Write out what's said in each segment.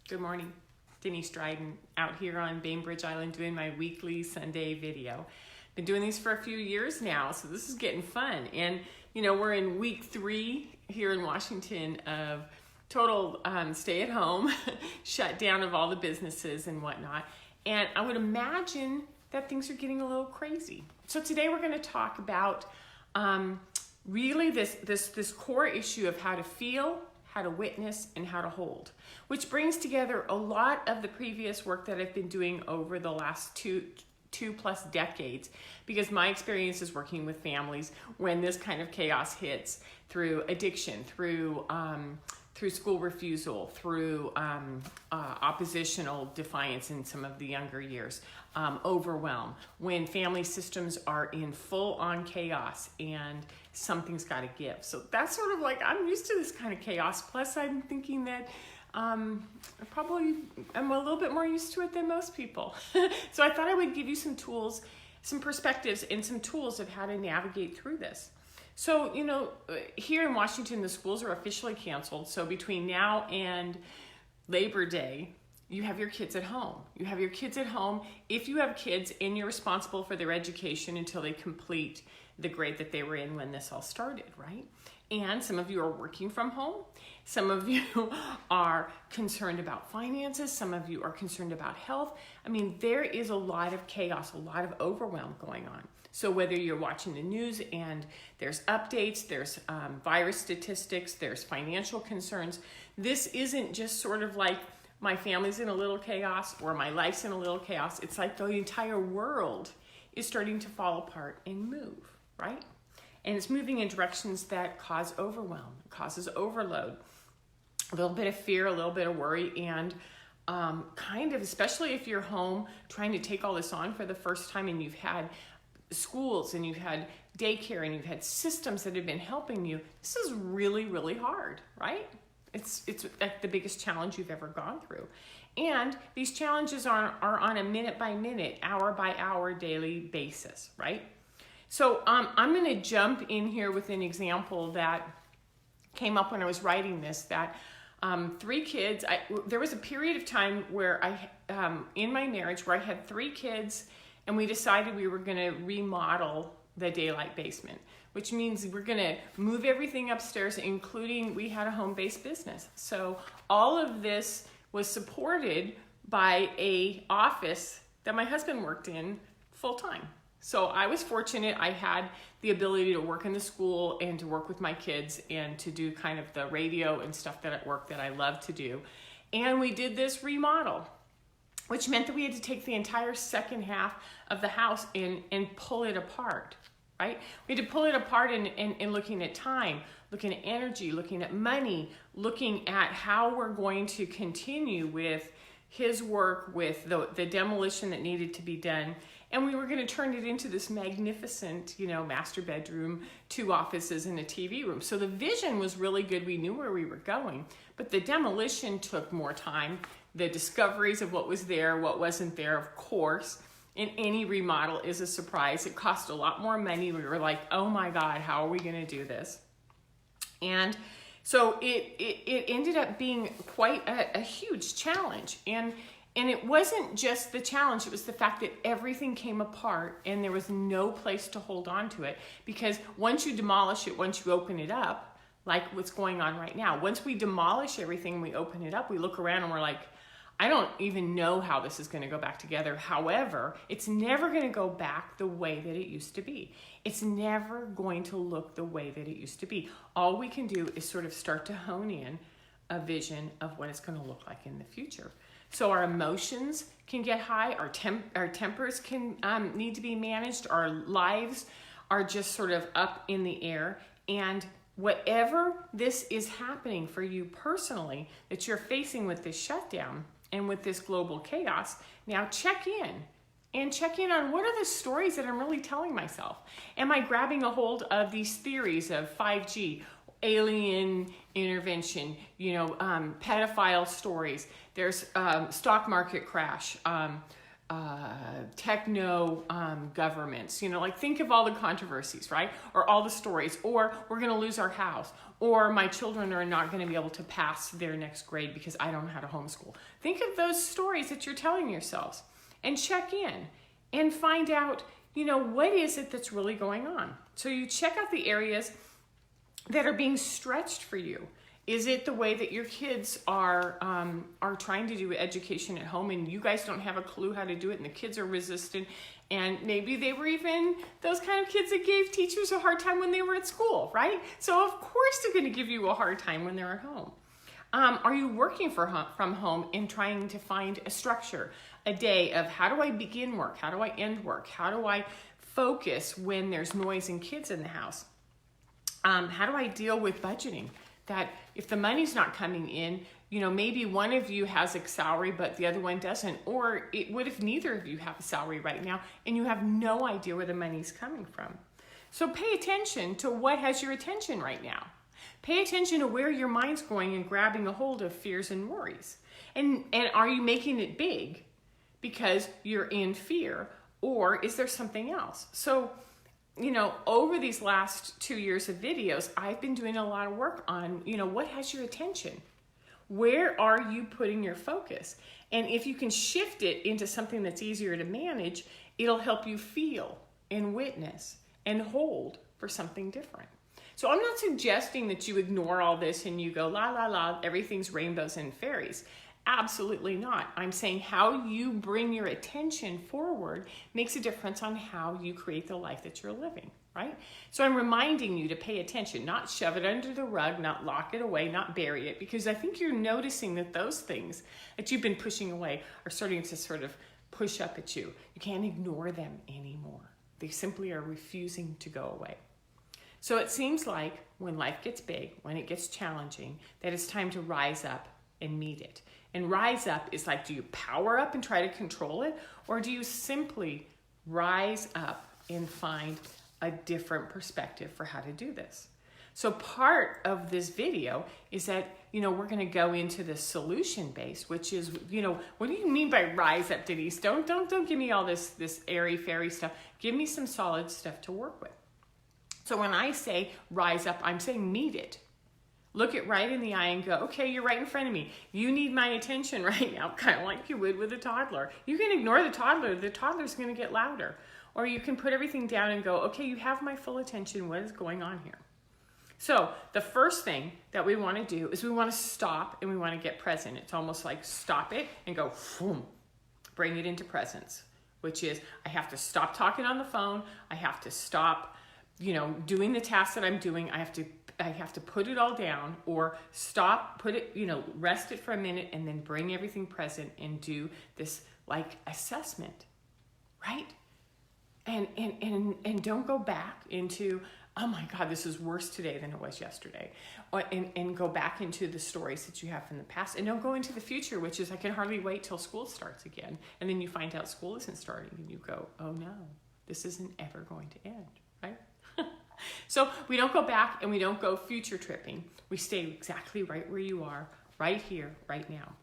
Good morning. Denise Dryden out here on Bainbridge Island doing my weekly Sunday video. Been doing these for a few years now, so this is getting fun. And we're in week 3 here in Washington of total stay at home, shut down of all the businesses and whatnot. And I would imagine that things are getting a little crazy. So today we're going to talk about really this core issue of how to feel, how to witness, and how to hold, which brings together a lot of the previous work that I've been doing over the last two plus decades, because my experience is working with families when this kind of chaos hits through addiction, through school refusal, through oppositional defiance in some of the younger years, overwhelm, when family systems are in full-on chaos and something's got to give. So that's sort of like, I'm used to this kind of chaos, plus I'm thinking that I'm a little bit more used to it than most people. So I thought I would give you some tools, some perspectives, and some tools of how to navigate through this. So, here in Washington, the schools are officially canceled. So between now and Labor Day, you have your kids at home. You have your kids at home if you have kids, and you're responsible for their education until they complete the grade that they were in when this all started, right? And some of you are working from home. Some of you are concerned about finances. Some of you are concerned about health. I mean, there is a lot of chaos, a lot of overwhelm going on. So whether you're watching the news and there's updates, there's virus statistics, there's financial concerns, this isn't just sort of like my family's in a little chaos or my life's in a little chaos. It's like the entire world is starting to fall apart and move, right? And it's moving in directions that cause overwhelm, causes overload, a little bit of fear, a little bit of worry, and kind of, especially if you're home trying to take all this on for the first time and you've had schools and you've had daycare and you've had systems that have been helping you, this is really, really hard, right? It's like the biggest challenge you've ever gone through. And these challenges are on a minute by minute, hour by hour, daily basis, right? So I'm going to jump in here with an example that came up when I was writing this, that 3 kids, there was a period of time where in my marriage where I had 3 kids, and we decided we were going to remodel the daylight basement, which means we're going to move everything upstairs, including we had a home-based business. So all of this was supported by a office that my husband worked in full-time. So I was fortunate. I had the ability to work in the school and to work with my kids and to do kind of the radio and stuff that at work that I love to do. And we did this remodel, which meant that we had to take the entire second half of the house and pull it apart, right? We had to pull it apart and looking at time, looking at energy, looking at money, looking at how we're going to continue with his work, with the demolition that needed to be done. And we were going to turn it into this magnificent, master bedroom, 2 offices, and a TV room. So the vision was really good. We knew where we were going, but the demolition took more time. The discoveries of what was there, what wasn't there, of course, in any remodel is a surprise. It cost a lot more money. We were like, oh my God, how are we going to do this? And so it ended up being quite a huge challenge. And it wasn't just the challenge, it was the fact that everything came apart and there was no place to hold on to it. Because once you demolish it, once you open it up, like what's going on right now, once we demolish everything and we open it up, we look around and we're like, I don't even know how this is going to go back together. However, it's never going to go back the way that it used to be. It's never going to look the way that it used to be. All we can do is sort of start to hone in a vision of what it's going to look like in the future. So our emotions can get high, our tempers can need to be managed, our lives are just sort of up in the air. And whatever this is happening for you personally that you're facing with this shutdown and with this global chaos, now check in on what are the stories that I'm really telling myself. Am I grabbing a hold of these theories of 5G, alien intervention, pedophile stories, there's stock market crash, techno governments, like think of all the controversies, right? Or all the stories, or we're going to lose our house, or my children are not going to be able to pass their next grade because I don't know how to homeschool. Think of those stories that you're telling yourselves and check in and find out, what is it that's really going on? So you check out the areas that are being stretched for you. Is it the way that your kids are trying to do education at home and you guys don't have a clue how to do it and the kids are resistant, and maybe they were even those kind of kids that gave teachers a hard time when they were at school, right? So of course they're going to give you a hard time when they're at home. Are you working from home and trying to find a structure, a day of how do I begin work? How do I end work? How do I focus when there's noise and kids in the house? How do I deal with budgeting? That if the money's not coming in, maybe one of you has a salary, but the other one doesn't. Or what if neither of you have a salary right now and you have no idea where the money's coming from? So pay attention to what has your attention right now. Pay attention to where your mind's going and grabbing a hold of fears and worries. And are you making it big because you're in fear, or is there something else? So, over these last 2 years of videos, I've been doing a lot of work on, what has your attention? Where are you putting your focus? And if you can shift it into something that's easier to manage, it'll help you feel and witness and hold for something different. So I'm not suggesting that you ignore all this and you go, la, la, la, everything's rainbows and fairies. Absolutely not. I'm saying how you bring your attention forward makes a difference on how you create the life that you're living, right? So I'm reminding you to pay attention, not shove it under the rug, not lock it away, not bury it, because I think you're noticing that those things that you've been pushing away are starting to sort of push up at you. You can't ignore them anymore. They simply are refusing to go away. So it seems like when life gets big, when it gets challenging, that it's time to rise up and meet it. And rise up is like, do you power up and try to control it? Or do you simply rise up and find a different perspective for how to do this? So part of this video is that, we're going to go into the solution base, which is, what do you mean by rise up, Denise? Don't give me all this airy fairy stuff. Give me some solid stuff to work with. So when I say rise up, I'm saying meet it. Look it right in the eye and go, okay, you're right in front of me. You need my attention right now, kind of like you would with a toddler. You can ignore the toddler's going to get louder. Or you can put everything down and go, okay, you have my full attention. What is going on here? So the first thing that we want to do is we want to stop and we want to get present. It's almost like stop it and go, boom, bring it into presence, which is I have to stop talking on the phone. I have to stop, doing the tasks that I'm doing. I have to put it all down, or stop, put it, rest it for a minute, and then bring everything present and do this like assessment, right? And don't go back into, oh my God, this is worse today than it was yesterday. And go back into the stories that you have from the past, and don't go into the future, which is I can hardly wait till school starts again. And then you find out school isn't starting and you go, oh no, this isn't ever going to end, right? So we don't go back and we don't go future tripping. We stay exactly right where you are, right here, right now.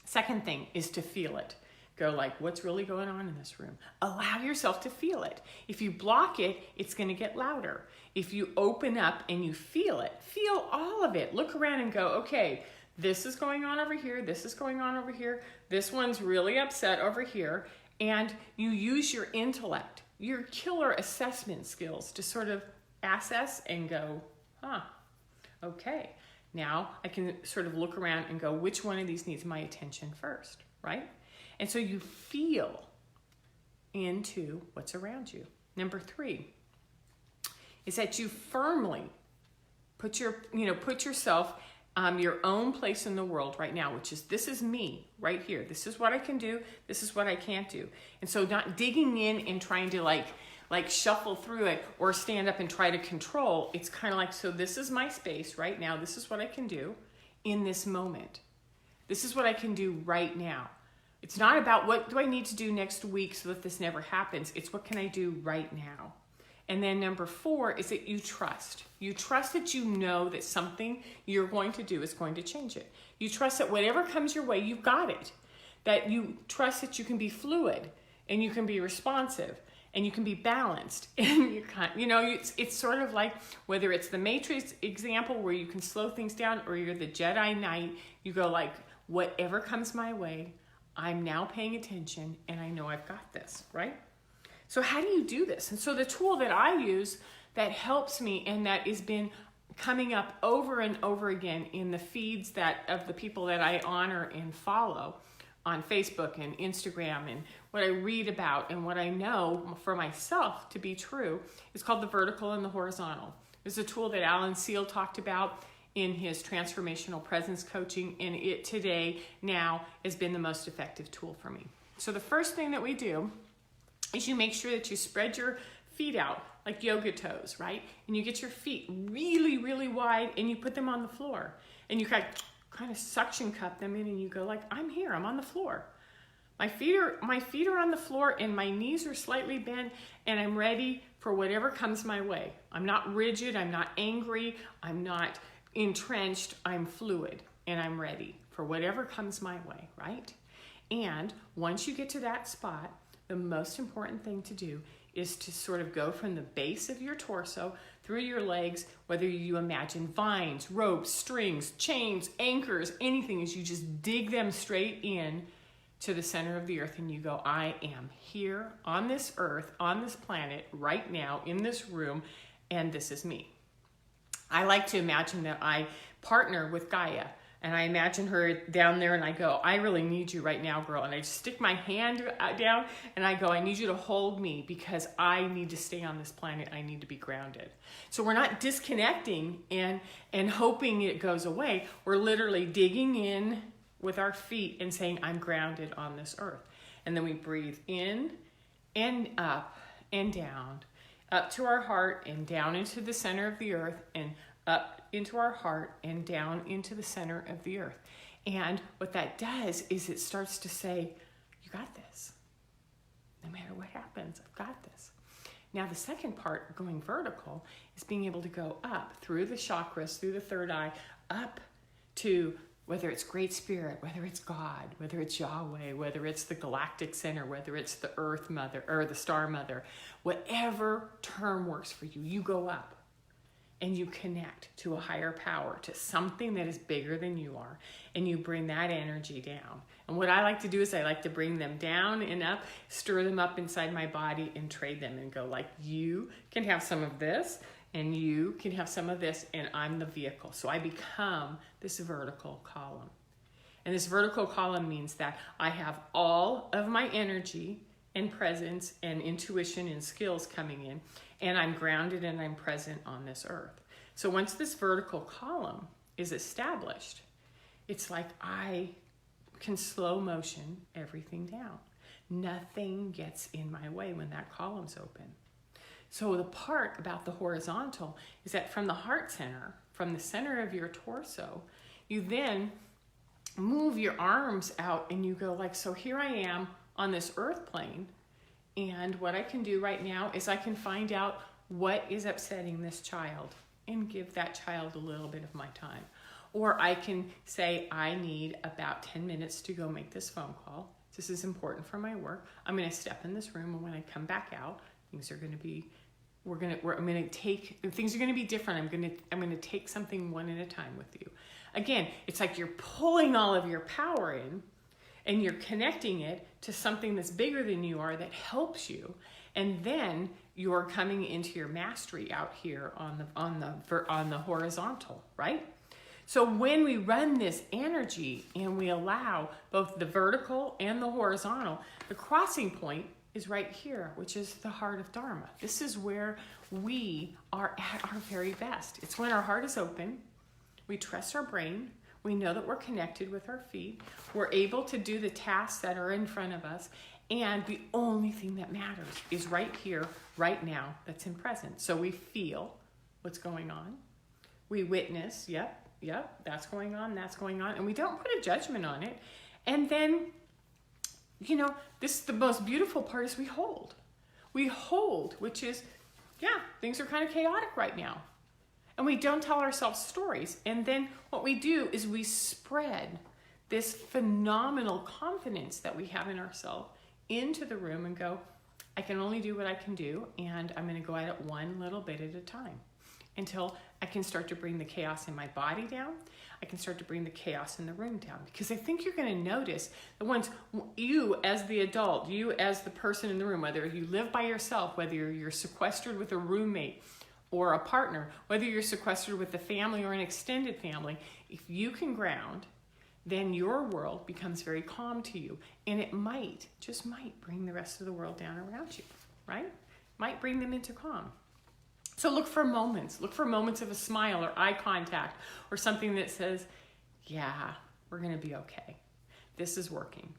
Second thing is to feel it. Go like, what's really going on in this room? Allow yourself to feel it. If you block it, it's going to get louder. If you open up and you feel it, feel all of it. Look around and go, okay, this is going on over here. This is going on over here. This one's really upset over here. And you use your intellect, your killer assessment skills to sort of assess and go, okay. Now I can sort of look around and go, which one of these needs my attention first, right? And so you feel into what's around you. Number 3 is that you firmly put yourself your own place in the world right now, which is, this is me right here. This is what I can do. This is what I can't do. And so not digging in and trying to like shuffle through it or stand up and try to control. It's kind of like, so this is my space right now. This is what I can do in this moment. This is what I can do right now. It's not about what do I need to do next week so that this never happens. It's what can I do right now. And then number 4 is that you trust. You trust that you know that something you're going to do is going to change it. You trust that whatever comes your way, you've got it. that you trust that you can be fluid and you can be responsive and you can be balanced. And it's sort of like whether it's the Matrix example where you can slow things down, or you're the Jedi Knight, you go like, whatever comes my way, I'm now paying attention and I know I've got this, right? So how do you do this? And so the tool that I use that helps me, and that has been coming up over and over again in the feeds of the people that I honor and follow on Facebook and Instagram, and what I read about and what I know for myself to be true, is called the vertical and the horizontal. It's a tool that Alan Seal talked about in his transformational presence coaching, and it today now has been the most effective tool for me. So the first thing that we do is you make sure that you spread your feet out like yoga toes, right? And you get your feet really, really wide and you put them on the floor, and you kind of suction cup them in, and you go like, I'm here, I'm on the floor. My feet are on the floor and my knees are slightly bent, and I'm ready for whatever comes my way. I'm not rigid, I'm not angry, I'm not entrenched, I'm fluid, and I'm ready for whatever comes my way, right? And once you get to that spot, the most important thing to do is to sort of go from the base of your torso through your legs, whether you imagine vines, ropes, strings, chains, anchors, anything, as you just dig them straight in to the center of the earth, and you go, I am here on this earth, on this planet, right now, in this room, and this is me. I like to imagine that I partner with Gaia, and I imagine her down there, and I go, I really need you right now, girl. And I just stick my hand down, and I go, I need you to hold me, because I need to stay on this planet. I need to be grounded. So we're not disconnecting and hoping it goes away. We're literally digging in with our feet and saying, I'm grounded on this earth. And then we breathe in and up and down, up to our heart and down into the center of the earth, and up into our heart and down into the center of the earth. And what that does is it starts to say, you got this. No matter what happens, I've got this. Now the second part, going vertical, is being able to go up through the chakras, through the third eye, up to whether it's Great Spirit, whether it's God, whether it's Yahweh, whether it's the galactic center, whether it's the Earth Mother or the Star Mother, whatever term works for you, you go up and you connect to a higher power, to something that is bigger than you are, and you bring that energy down. And what I like to do is I like to bring them down and up, stir them up inside my body, and trade them and go like, you can have some of this, and you can have some of this, and I'm the vehicle. So I become this vertical column. And this vertical column means that I have all of my energy and presence and intuition and skills coming in, and I'm grounded and I'm present on this earth. So once this vertical column is established, it's like I can slow motion everything down. Nothing gets in my way when that column's open. So the part about the horizontal is that from the heart center, from the center of your torso, you then move your arms out and you go like, so here I am on this earth plane, and what I can do right now is I can find out what is upsetting this child and give that child a little bit of my time. Or I can say, I need about 10 minutes to go make this phone call. This is important for my work. I'm going to step in this room, and when I come back out, things are going to be things are going to be different. I'm going to take something one at a time with you. Again, it's like you're pulling all of your power in, and you're connecting it to something that's bigger than you are, that helps you, and then you're coming into your mastery out here on the horizontal, right? So when we run this energy and we allow both the vertical and the horizontal, the crossing point is right here, which is the heart of Dharma. This is where we are at our very best. It's when our heart is open, we trust our brain, we know that we're connected with our feet, we're able to do the tasks that are in front of us, and the only thing that matters is right here, right now, that's in present. So we feel what's going on. We witness, yep, that's going on, and we don't put a judgment on it. And then, the most beautiful part is we hold. We hold, which is, things are kind of chaotic right now. And we don't tell ourselves stories. And then what we do is we spread this phenomenal confidence that we have in ourselves into the room and go, I can only do what I can do, and I'm going to go at it one little bit at a time until I can start to bring the chaos in my body down. I can start to bring the chaos in the room down, because I think you're going to notice that once you as the adult, you as the person in the room, whether you live by yourself, whether you're sequestered with a roommate or a partner, whether you're sequestered with a family or an extended family, if you can ground, then your world becomes very calm to you. And it might, just might, bring the rest of the world down around you, right? Might bring them into calm. So look for moments of a smile or eye contact or something that says, yeah, we're gonna be okay. This is working.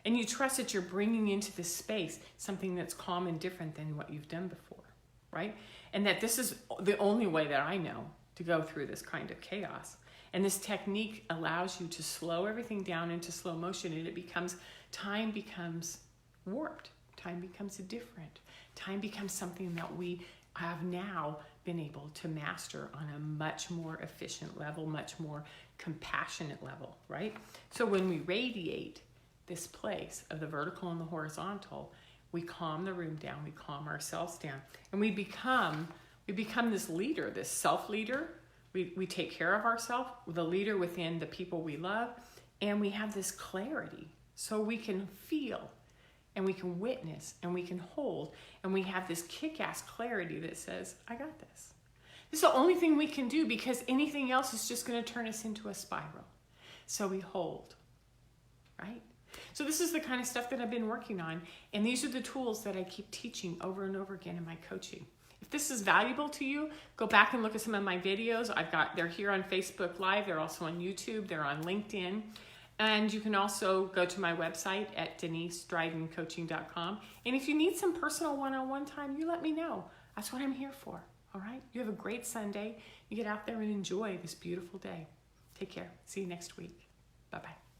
And you trust that you're bringing into this space something that's calm and different than what you've done before, right? And that this is the only way that I know to go through this kind of chaos. And this technique allows you to slow everything down into slow motion, and time becomes warped. Time becomes different. Time becomes something that we have now been able to master on a much more efficient level, much more compassionate level, right? So when we radiate this place of the vertical and the horizontal, we calm the room down, we calm ourselves down, and we become this leader, this self-leader. We take care of ourselves, the leader within the people we love, and we have this clarity so we can feel and we can witness and we can hold, and we have this kick-ass clarity that says, I got this. This is the only thing we can do, because anything else is just going to turn us into a spiral. So we hold, right? So this is the kind of stuff that I've been working on, and these are the tools that I keep teaching over and over again in my coaching. If this is valuable to you, go back and look at some of my videos. They're here on Facebook Live. They're also on YouTube. They're on LinkedIn. And you can also go to my website at DeniseDrydenCoaching.com. And if you need some personal one-on-one time, you let me know. That's what I'm here for, all right? You have a great Sunday. You get out there and enjoy this beautiful day. Take care. See you next week. Bye-bye.